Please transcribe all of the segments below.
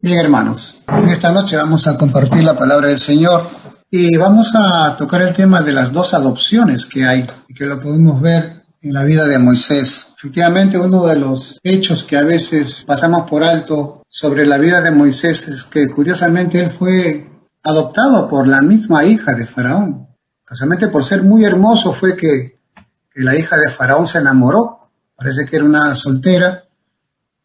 Bien, hermanos, en esta noche vamos a compartir la palabra del Señor y vamos a tocar el tema de las dos adopciones que hay y que lo podemos ver en la vida de Moisés. Efectivamente, uno de los hechos que a veces pasamos por alto sobre la vida de Moisés es que curiosamente él fue adoptado por la misma hija de Faraón. Casualmente por ser muy hermoso fue que la hija de Faraón se enamoró. Parece que era una soltera.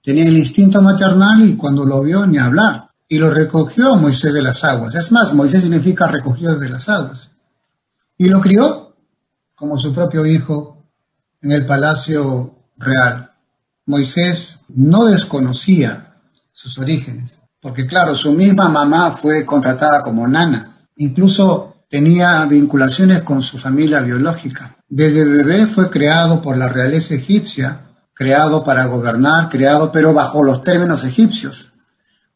Tenía el instinto maternal y cuando lo vio ni hablar. Y lo recogió a Moisés de las aguas. Es más, Moisés significa recogido de las aguas. Y lo crió como su propio hijo en el palacio real. Moisés no desconocía sus orígenes, porque claro, su misma mamá fue contratada como nana. Incluso tenía vinculaciones con su familia biológica. Desde bebé fue creado por la realeza egipcia, creado para gobernar, creado pero bajo los términos egipcios,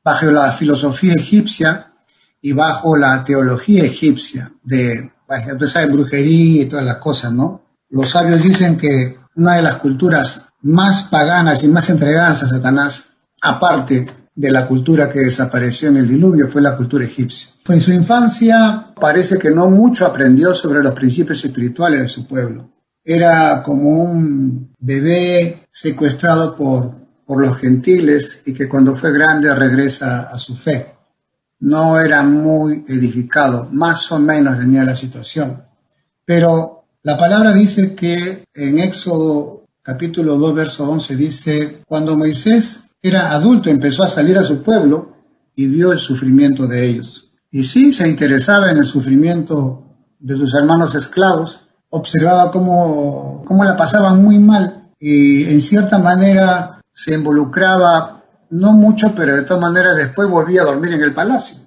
bajo la filosofía egipcia y bajo la teología egipcia de brujería y todas las cosas, ¿no? Los sabios dicen que una de las culturas más paganas y más entregadas a Satanás, aparte de la cultura que desapareció en el diluvio, fue la cultura egipcia. En su infancia parece que no mucho aprendió sobre los principios espirituales de su pueblo. Era como un bebé secuestrado por los gentiles y que cuando fue grande regresa a su fe. No era muy edificado, más o menos tenía la situación. Pero la palabra dice que en Éxodo capítulo 2, verso 11 dice, cuando Moisés era adulto empezó a salir a su pueblo y vio el sufrimiento de ellos. Y sí, se interesaba en el sufrimiento de sus hermanos esclavos, observaba cómo la pasaban muy mal y en cierta manera se involucraba, no mucho, pero de todas maneras después volvía a dormir en el palacio.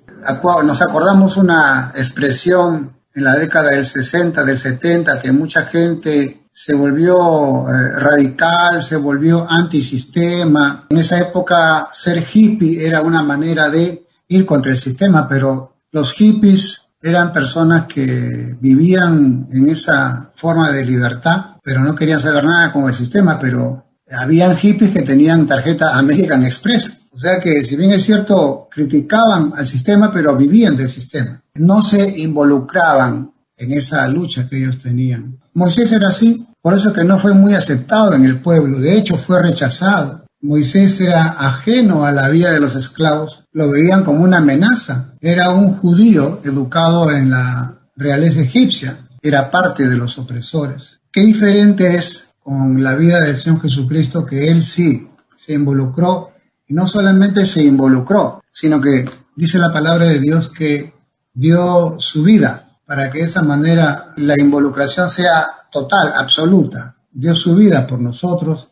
Nos acordamos una expresión en la década del 60, del 70, que mucha gente se volvió radical, se volvió antisistema. En esa época ser hippie era una manera de ir contra el sistema, pero los hippies eran personas que vivían en esa forma de libertad, pero no querían saber nada con el sistema, pero habían hippies que tenían tarjeta American Express. O sea que, si bien es cierto, criticaban al sistema, pero vivían del sistema. No se involucraban en esa lucha que ellos tenían. Moisés era así, por eso que no fue muy aceptado en el pueblo. De hecho, fue rechazado. Moisés era ajeno a la vida de los esclavos, lo veían como una amenaza. Era un judío educado en la realeza egipcia, era parte de los opresores. Qué diferente es con la vida del Señor Jesucristo, que Él sí se involucró, y no solamente se involucró, sino que dice la palabra de Dios que dio su vida para que de esa manera la involucración sea total, absoluta. Dio su vida por nosotros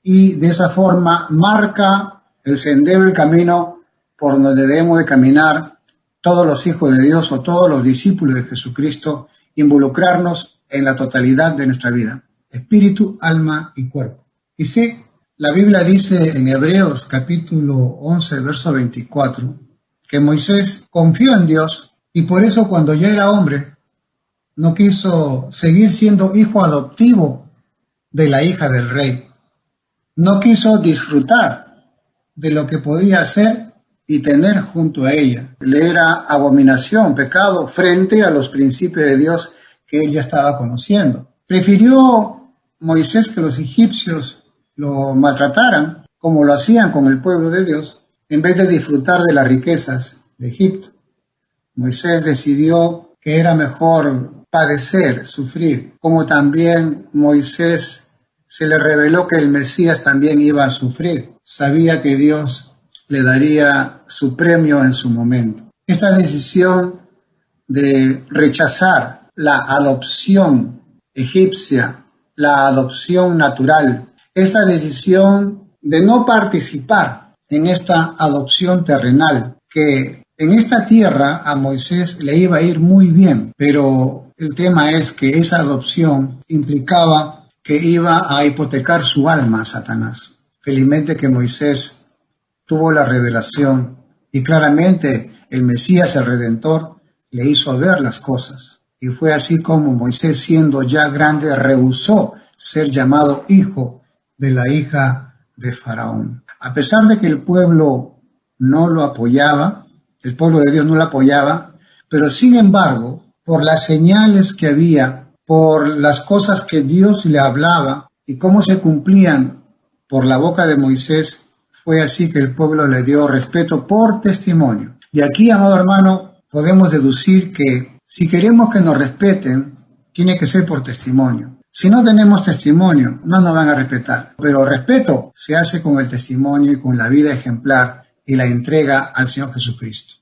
y de esa forma marca el sendero, el camino por donde debemos de caminar todos los hijos de Dios o todos los discípulos de Jesucristo, involucrarnos en la totalidad de nuestra vida, espíritu, alma y cuerpo. Y sí, la Biblia dice en Hebreos capítulo 11, verso 24, que Moisés confió en Dios y por eso cuando ya era hombre no quiso seguir siendo hijo adoptivo de la hija del rey. No quiso disfrutar de lo que podía hacer y tener junto a ella. Le era abominación, pecado, frente a los principios de Dios que él ya estaba conociendo. Prefirió Moisés que los egipcios lo maltrataran, como lo hacían con el pueblo de Dios, en vez de disfrutar de las riquezas de Egipto. Moisés decidió que era mejor padecer, sufrir, como también Moisés se le reveló que el Mesías también iba a sufrir. Sabía que Dios le daría su premio en su momento. Esta decisión de rechazar la adopción egipcia, la adopción natural, esta decisión de no participar en esta adopción terrenal, que en esta tierra a Moisés le iba a ir muy bien, pero el tema es que esa adopción implicaba que iba a hipotecar su alma a Satanás. Felizmente que Moisés tuvo la revelación y claramente el Mesías, el Redentor, le hizo ver las cosas. Y fue así como Moisés, siendo ya grande, rehusó ser llamado hijo de la hija de Faraón. A pesar de que el pueblo no lo apoyaba, el pueblo de Dios no lo apoyaba, pero sin embargo, por las señales que había, por las cosas que Dios le hablaba y cómo se cumplían por la boca de Moisés, fue así que el pueblo le dio respeto por testimonio. Y aquí, amado hermano, podemos deducir que si queremos que nos respeten, tiene que ser por testimonio. Si no tenemos testimonio, no nos van a respetar. Pero respeto se hace con el testimonio y con la vida ejemplar y la entrega al Señor Jesucristo.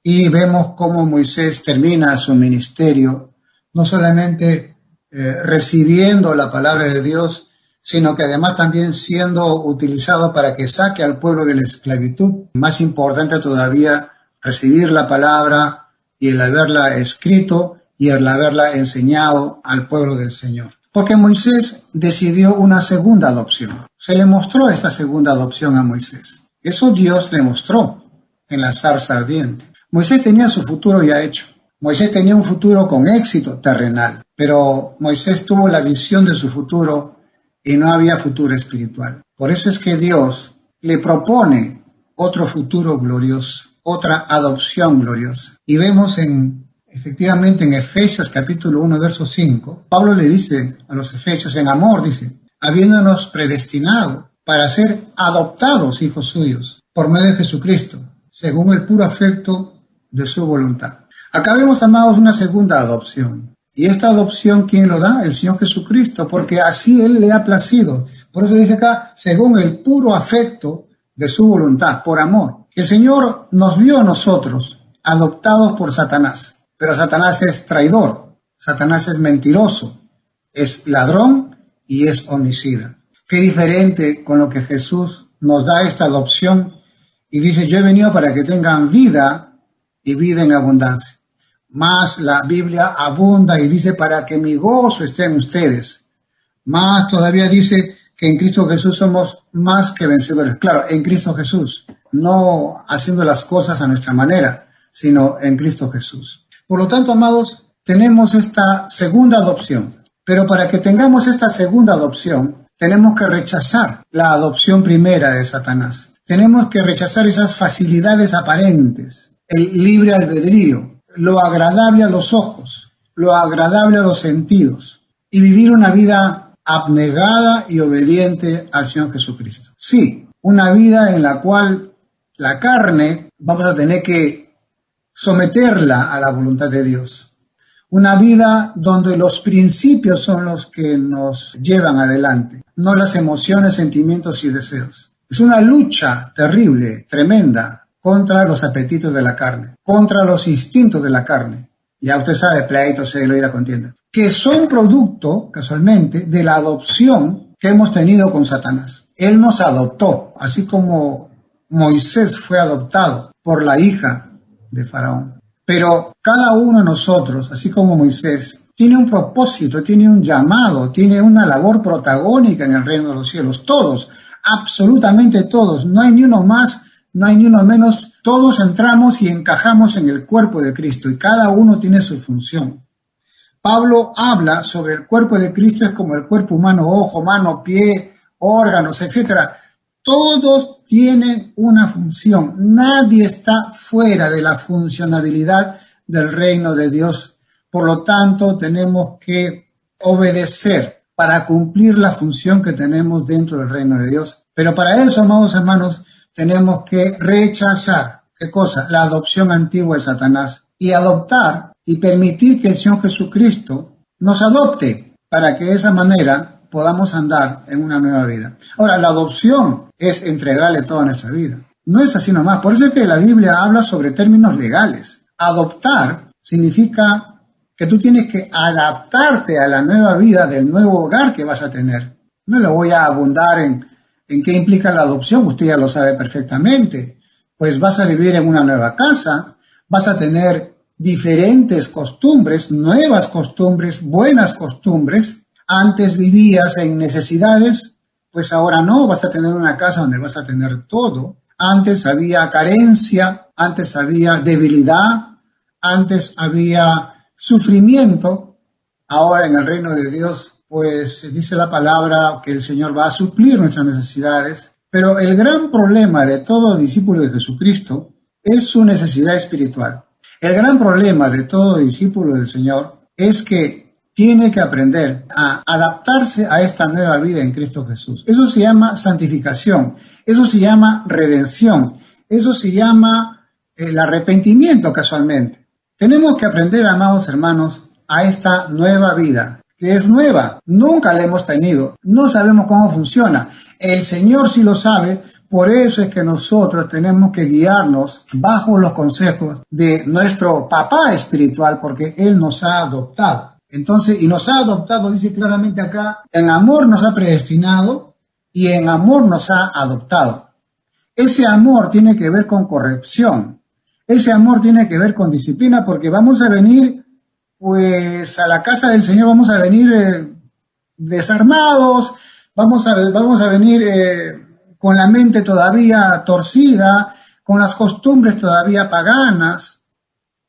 Y vemos cómo Moisés termina su ministerio, no solamente recibiendo la palabra de Dios, sino que además también siendo utilizado para que saque al pueblo de la esclavitud. Más importante todavía, recibir la palabra y el haberla escrito y el haberla enseñado al pueblo del Señor. Porque Moisés decidió una segunda adopción. Se le mostró esta segunda adopción a Moisés. Eso Dios le mostró en la zarza ardiente. Moisés tenía su futuro ya hecho. Moisés tenía un futuro con éxito terrenal, pero Moisés tuvo la visión de su futuro y no había futuro espiritual. Por eso es que Dios le propone otro futuro glorioso, otra adopción gloriosa. Y vemos efectivamente en Efesios capítulo 1, verso 5, Pablo le dice a los efesios, en amor, dice, habiéndonos predestinado para ser adoptados hijos suyos por medio de Jesucristo, según el puro afecto de su voluntad. Acá vemos, amados, una segunda adopción. Y esta adopción, ¿quién lo da? El Señor Jesucristo, porque así Él le ha placido. Por eso dice acá, según el puro afecto de su voluntad, por amor. El Señor nos vio a nosotros, adoptados por Satanás. Pero Satanás es traidor, Satanás es mentiroso, es ladrón y es homicida. Qué diferente con lo que Jesús nos da esta adopción y dice, yo he venido para que tengan vida y vida en abundancia. Más la Biblia abunda y dice para que mi gozo esté en ustedes. Más todavía dice que en Cristo Jesús somos más que vencedores. Claro, en Cristo Jesús, no haciendo las cosas a nuestra manera, sino en Cristo Jesús. Por lo tanto, amados, tenemos esta segunda adopción. Pero para que tengamos esta segunda adopción, tenemos que rechazar la adopción primera de Satanás. Tenemos que rechazar esas facilidades aparentes, el libre albedrío, lo agradable a los ojos, lo agradable a los sentidos, y vivir una vida abnegada y obediente al Señor Jesucristo. Sí, una vida en la cual la carne vamos a tener que someterla a la voluntad de Dios. Una vida donde los principios son los que nos llevan adelante, no las emociones, sentimientos y deseos. Es una lucha terrible, tremenda, contra los apetitos de la carne, contra los instintos de la carne. Ya usted sabe, pleito, celo y la contienda, que son producto, casualmente, de la adopción que hemos tenido con Satanás. Él nos adoptó, así como Moisés fue adoptado por la hija de Faraón. Pero cada uno de nosotros, así como Moisés, tiene un propósito, tiene un llamado, tiene una labor protagónica en el reino de los cielos. Todos, absolutamente todos, no hay ni uno más, no hay ni uno menos, todos entramos y encajamos en el cuerpo de Cristo y cada uno tiene su función. Pablo habla sobre el cuerpo de Cristo, es como el cuerpo humano, ojo, mano, pie, órganos, etc. Todos tienen una función, nadie está fuera de la funcionalidad del reino de Dios. Por lo tanto, tenemos que obedecer para cumplir la función que tenemos dentro del reino de Dios. Pero para eso, amados hermanos, tenemos que rechazar, ¿qué cosa? La adopción antigua de Satanás y adoptar y permitir que el Señor Jesucristo nos adopte para que de esa manera podamos andar en una nueva vida. Ahora, la adopción es entregarle toda nuestra vida. No es así nomás. Por eso es que la Biblia habla sobre términos legales. Adoptar significa que tú tienes que adaptarte a la nueva vida del nuevo hogar que vas a tener. No le voy a abundar en qué implica la adopción, usted ya lo sabe perfectamente. Pues vas a vivir en una nueva casa, vas a tener diferentes costumbres, nuevas costumbres, buenas costumbres. Antes vivías en necesidades, pues ahora no, vas a tener una casa donde vas a tener todo. Antes había carencia, antes había debilidad, antes había sufrimiento. Ahora en el reino de Dios, pues dice la palabra que el Señor va a suplir nuestras necesidades, Pero el gran problema de todo discípulo de Jesucristo es su necesidad espiritual. El gran problema de todo discípulo del Señor es que tiene que aprender a adaptarse a esta nueva vida en Cristo Jesús. Eso se llama santificación, eso se llama redención, eso se llama el arrepentimiento casualmente. Tenemos que aprender, amados hermanos, a esta nueva vida, que es nueva, nunca la hemos tenido, no sabemos cómo funciona. El Señor sí lo sabe, por eso es que nosotros tenemos que guiarnos bajo los consejos de nuestro papá espiritual, porque Él nos ha adoptado. Entonces, y nos ha adoptado, dice claramente acá, en amor nos ha predestinado y en amor nos ha adoptado. Ese amor tiene que ver con corrección, ese amor tiene que ver con disciplina, porque vamos a venir, pues, a la casa del Señor, vamos a venir desarmados, vamos a venir con la mente todavía torcida, con las costumbres todavía paganas,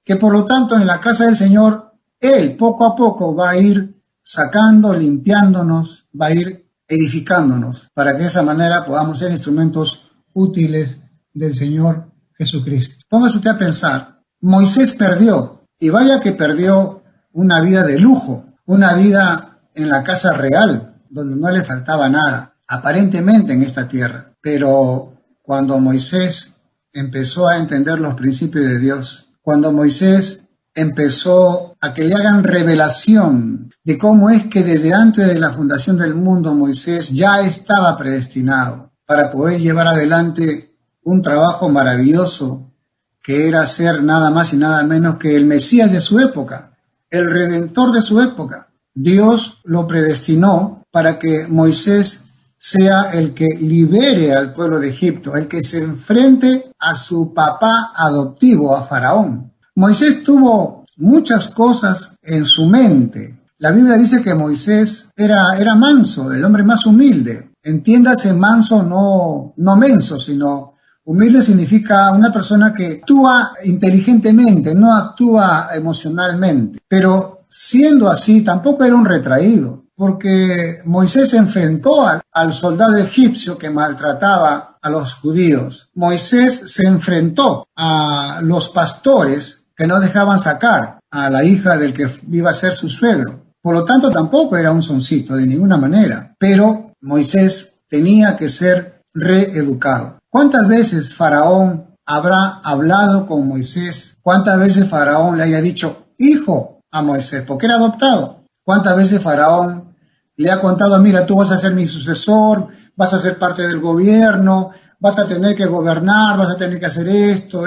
que por lo tanto en la casa del Señor Él poco a poco va a ir sacando, limpiándonos, va a ir edificándonos, para que de esa manera podamos ser instrumentos útiles del Señor Jesucristo. Póngase usted a pensar, Moisés perdió, y vaya que perdió una vida de lujo, una vida en la casa real, donde no le faltaba nada, aparentemente en esta tierra. Pero cuando Moisés empezó a entender los principios de Dios, cuando Moisés empezó a que le hagan revelación de cómo es que desde antes de la fundación del mundo Moisés ya estaba predestinado para poder llevar adelante un trabajo maravilloso que era ser nada más y nada menos que el Mesías de su época, el Redentor de su época. Dios lo predestinó para que Moisés sea el que libere al pueblo de Egipto, el que se enfrente a su papá adoptivo, a Faraón. Moisés tuvo muchas cosas en su mente. La Biblia dice que Moisés era manso, el hombre más humilde. Entiéndase manso, no menso, sino humilde significa una persona que actúa inteligentemente, no actúa emocionalmente. Pero siendo así, tampoco era un retraído, porque Moisés se enfrentó al soldado egipcio que maltrataba a los judíos. Moisés se enfrentó a los pastores que no dejaban sacar a la hija del que iba a ser su suegro. Por lo tanto, tampoco era un soncito de ninguna manera, pero Moisés tenía que ser reeducado. ¿Cuántas veces Faraón habrá hablado con Moisés? ¿Cuántas veces Faraón le haya dicho hijo a Moisés? Porque era adoptado. ¿Cuántas veces Faraón le ha contado, mira, tú vas a ser mi sucesor, vas a ser parte del gobierno, vas a tener que gobernar, vas a tener que hacer esto?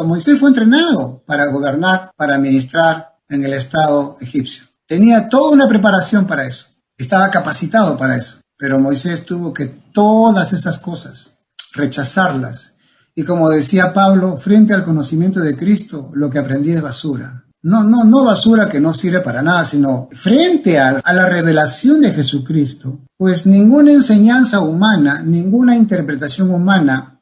Moisés fue entrenado para gobernar, para administrar en el estado egipcio. Tenía toda una preparación para eso, estaba capacitado para eso, pero Moisés tuvo que todas esas cosas rechazarlas. Y como decía Pablo, frente al conocimiento de Cristo, lo que aprendí es basura. No basura que no sirve para nada, sino frente a la revelación de Jesucristo, pues ninguna enseñanza humana, ninguna interpretación humana,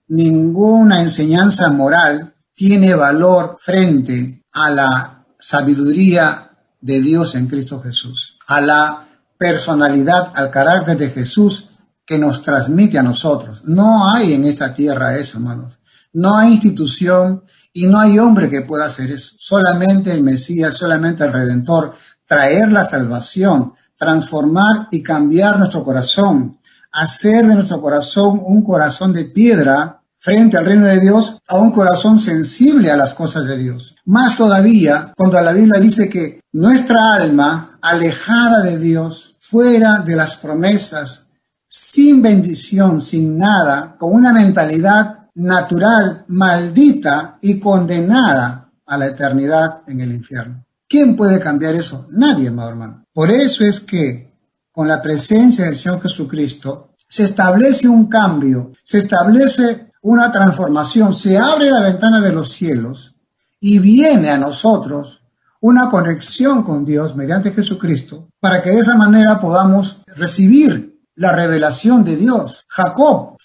ninguna enseñanza moral tiene valor frente a la sabiduría de Dios en Cristo Jesús, a la personalidad, al carácter de Jesús que nos transmite a nosotros. No hay en esta tierra eso, hermanos. No hay institución y no hay hombre que pueda hacer eso. Solamente el Mesías, solamente el Redentor, traer la salvación, transformar y cambiar nuestro corazón, hacer de nuestro corazón un corazón de piedra frente al reino de Dios, a un corazón sensible a las cosas de Dios. Más todavía, cuando la Biblia dice que nuestra alma, alejada de Dios, fuera de las promesas, sin bendición, sin nada, con una mentalidad natural, maldita y condenada a la eternidad en el infierno. ¿Quién puede cambiar eso? Nadie, hermano. Por eso es que con la presencia del Señor Jesucristo se establece un cambio, se establece una transformación, se abre la ventana de los cielos y viene a nosotros una conexión con Dios mediante Jesucristo para que de esa manera podamos recibir la revelación de Dios. Jacob,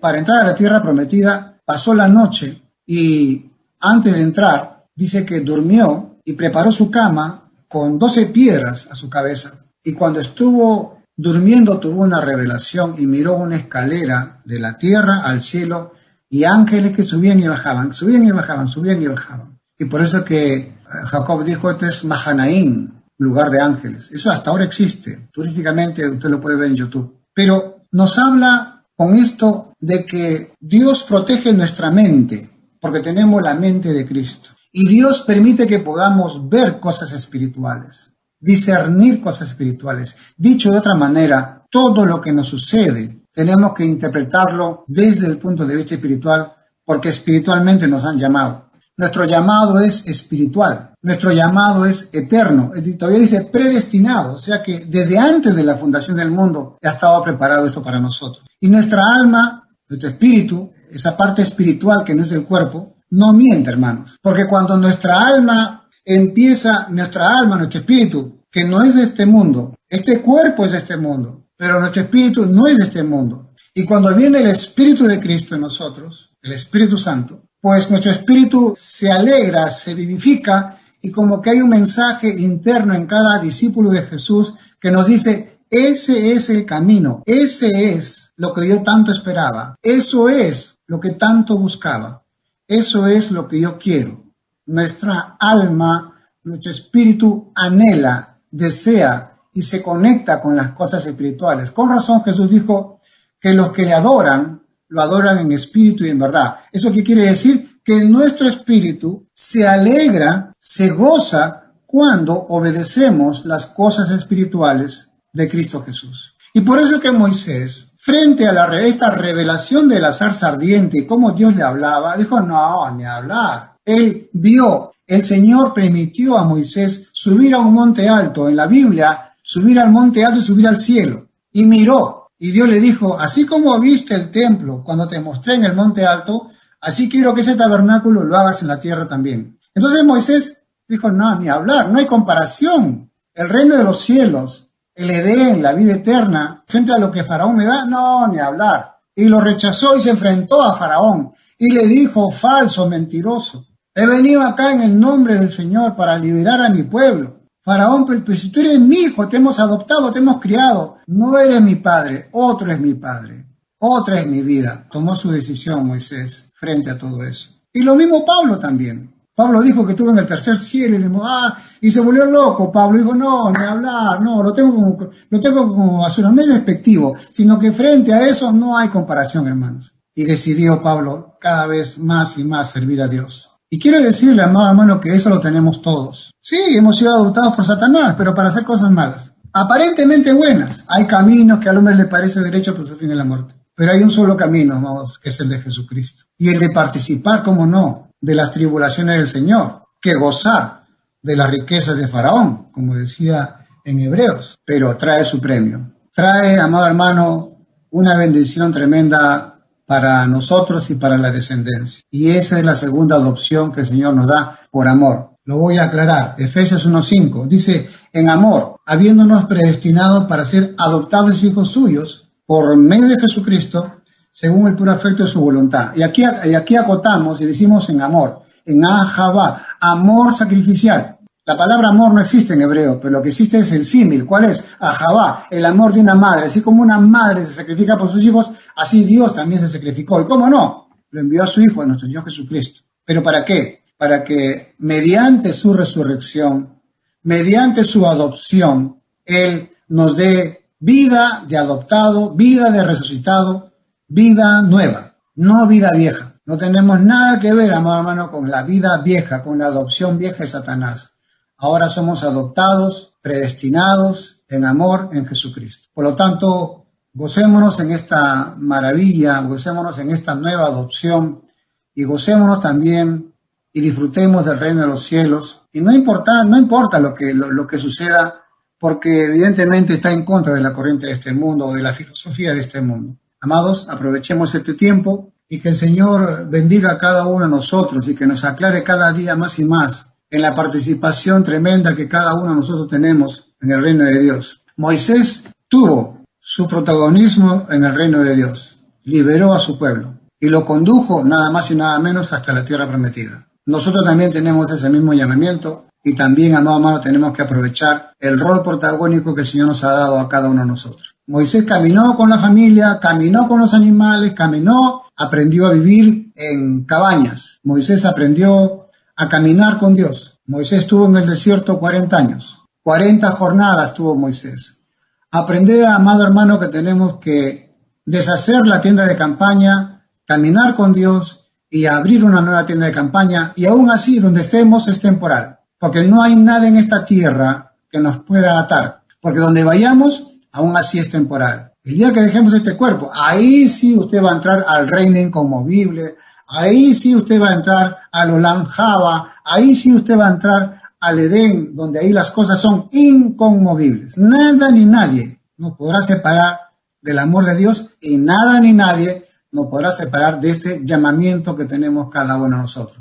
para entrar a la tierra prometida, pasó la noche y antes de entrar, dice que durmió y preparó su cama con 12 piedras a su cabeza. Y cuando estuvo Durmiendo tuvo una revelación y miró una escalera de la tierra al cielo y ángeles que subían y bajaban, subían y bajaban, subían y bajaban. Y por eso que Jacob dijo, este es Mahanaim, lugar de ángeles. Eso hasta ahora existe. Turísticamente usted lo puede ver en YouTube. Pero nos habla con esto de que Dios protege nuestra mente, porque tenemos la mente de Cristo. Y Dios permite que podamos ver cosas espirituales, discernir cosas espirituales. Dicho de otra manera, todo lo que nos sucede tenemos que interpretarlo desde el punto de vista espiritual, porque espiritualmente nos han llamado. Nuestro llamado es espiritual, nuestro llamado es eterno, todavía dice predestinado, o sea que desde antes de la fundación del mundo ha estado preparado esto para nosotros. Y nuestra alma, nuestro espíritu, esa parte espiritual que no es el cuerpo, no miente, hermanos, porque cuando nuestra alma empieza, nuestro espíritu, que no es de este mundo, este cuerpo es de este mundo, pero nuestro espíritu no es de este mundo. Y cuando viene el Espíritu de Cristo en nosotros, el Espíritu Santo, pues nuestro espíritu se alegra, se vivifica y como que hay un mensaje interno en cada discípulo de Jesús que nos dice, ese es el camino, ese es lo que yo tanto esperaba, eso es lo que tanto buscaba, eso es lo que yo quiero. Nuestra alma, nuestro espíritu anhela, desea y se conecta con las cosas espirituales. Con razón Jesús dijo que los que le adoran, lo adoran en espíritu y en verdad. ¿Eso qué quiere decir? Que nuestro espíritu se alegra, se goza cuando obedecemos las cosas espirituales de Cristo Jesús. Y por eso que Moisés, frente a esta revelación de la zarza ardiente y cómo Dios le hablaba, dijo, no, ni hablar. Él vio, el Señor permitió a Moisés subir a un monte alto. En la Biblia, subir al monte alto y subir al cielo. Y miró, y Dios le dijo, así como viste el templo cuando te mostré en el monte alto, así quiero que ese tabernáculo lo hagas en la tierra también. Entonces Moisés dijo, no, ni hablar, no hay comparación. El reino de los cielos, el Edén, la vida eterna, frente a lo que Faraón me da, no, ni hablar. Y lo rechazó y se enfrentó a Faraón y le dijo, falso, mentiroso. He venido acá en el nombre del Señor para liberar a mi pueblo. Faraón, pues si tú eres mi hijo, te hemos adoptado, te hemos criado. No eres mi padre, otro es mi padre. Otra es mi vida. Tomó su decisión Moisés frente a todo eso. Y lo mismo Pablo también. Pablo dijo que estuvo en el tercer cielo y se volvió loco. Pablo dijo, no, ni hablar, no, lo tengo como basura. No es despectivo, sino que frente a eso no hay comparación, hermanos. Y decidió Pablo cada vez más y más servir a Dios. Y quiero decirle, amado hermano, que eso lo tenemos todos. Sí, hemos sido adoptados por Satanás, pero para hacer cosas malas. Aparentemente buenas. Hay caminos que al hombre le parece derecho, pero su fin es la muerte. Pero hay un solo camino, amados, que es el de Jesucristo. Y el de participar, como no, de las tribulaciones del Señor, que gozar de las riquezas de Faraón, como decía en Hebreos, pero trae su premio. Trae, amado hermano, una bendición tremenda para nosotros y para la descendencia. Y esa es la segunda adopción que el Señor nos da por amor. Lo voy a aclarar. Efesios 1:5 dice, en amor, habiéndonos predestinado para ser adoptados hijos suyos por medio de Jesucristo, según el puro afecto de su voluntad. Y aquí acotamos y decimos en amor, en ahavá, amor sacrificial. La palabra amor no existe en hebreo, pero lo que existe es el símil. ¿Cuál es? Ahavá, el amor de una madre. Así como una madre se sacrifica por sus hijos, así Dios también se sacrificó. ¿Y cómo no? Lo envió a su Hijo, a nuestro Señor Jesucristo. ¿Pero para qué? Para que mediante su resurrección, mediante su adopción, Él nos dé vida de adoptado, vida de resucitado, vida nueva, no vida vieja. No tenemos nada que ver, amado hermano, con la vida vieja, con la adopción vieja de Satanás. Ahora somos adoptados, predestinados en amor en Jesucristo. Por lo tanto, gocémonos en esta maravilla, gocémonos en esta nueva adopción y gocémonos también y disfrutemos del reino de los cielos. Y no importa lo que suceda, porque evidentemente está en contra de la corriente de este mundo o de la filosofía de este mundo. Amados, aprovechemos este tiempo y que el Señor bendiga a cada uno de nosotros y que nos aclare cada día más y más en la participación tremenda que cada uno de nosotros tenemos en el reino de Dios. Moisés tuvo su protagonismo en el reino de Dios, liberó a su pueblo y lo condujo nada más y nada menos hasta la tierra prometida. Nosotros también tenemos ese mismo llamamiento y también, amado hermano, tenemos que aprovechar el rol protagónico que el Señor nos ha dado a cada uno de nosotros. Moisés caminó con la familia, caminó con los animales, caminó, aprendió a vivir en cabañas. Moisés aprendió a caminar con Dios. Moisés estuvo en el desierto 40 años. 40 jornadas tuvo Moisés. Aprender, amado hermano, que tenemos que deshacer la tienda de campaña, caminar con Dios y abrir una nueva tienda de campaña, y aún así donde estemos es temporal, porque no hay nada en esta tierra que nos pueda atar, porque donde vayamos aún así es temporal. El día que dejemos este cuerpo, ahí sí usted va a entrar al reino inconmovible, ahí sí usted va a entrar al Olam Java, ahí sí usted va a entrar al Edén, donde ahí las cosas son inconmovibles. Nada ni nadie nos podrá separar del amor de Dios, y nada ni nadie nos podrá separar de este llamamiento que tenemos cada uno de nosotros.